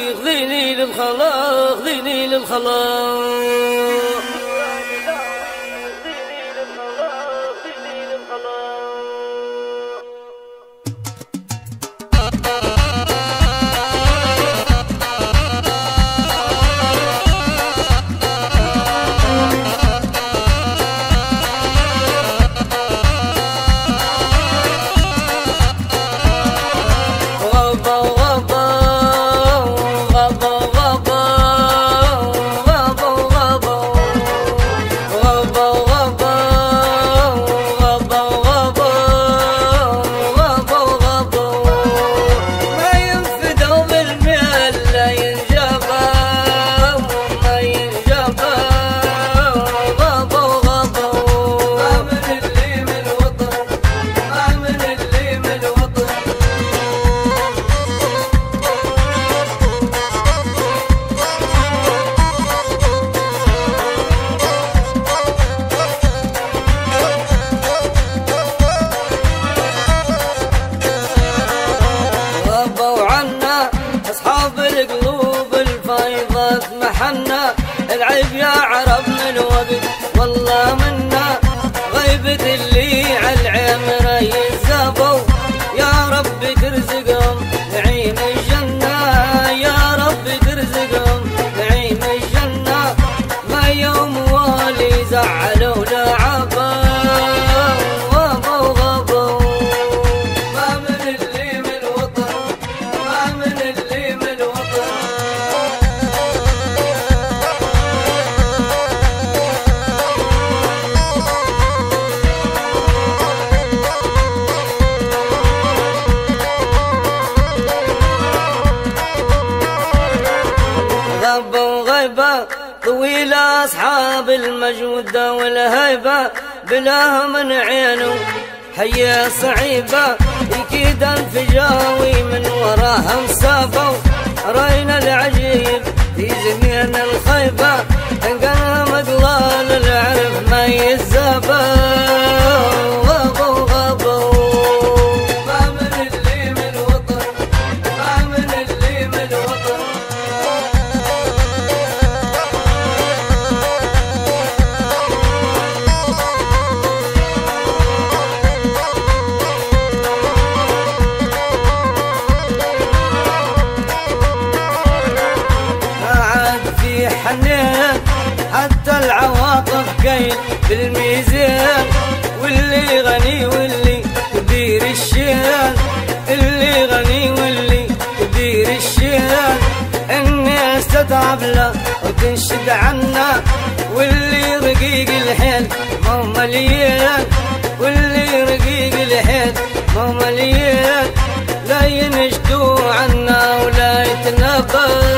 خذيني للخلاق خذيني للخلاق. محنا العيب يا عرب من وقت والله منا غيبة اللي عالعين ريزابوا يا رب ترزقهم نعيم الجنة يا رب ترزقهم نعيم الجنة ما يوم والي زعلوا لعبا طويلة أصحاب المجودة والهيبة بلاه من عينه حياة صعيبة يكيد الفجاوي من وراها مسافة رأينا العجيب في زمين الخيبة انقلها مقلال العرف ما يزابه حنين حتى العواطف قيل بالميزان واللي غني واللي كبير الشان اللي غني واللي كبير الشان الناس تتعب له وتنشد عنا واللي رقيق الحيل مو مليان واللي رقيق الحيل مو مليان لا ينشدوا عنا ولا يتنبه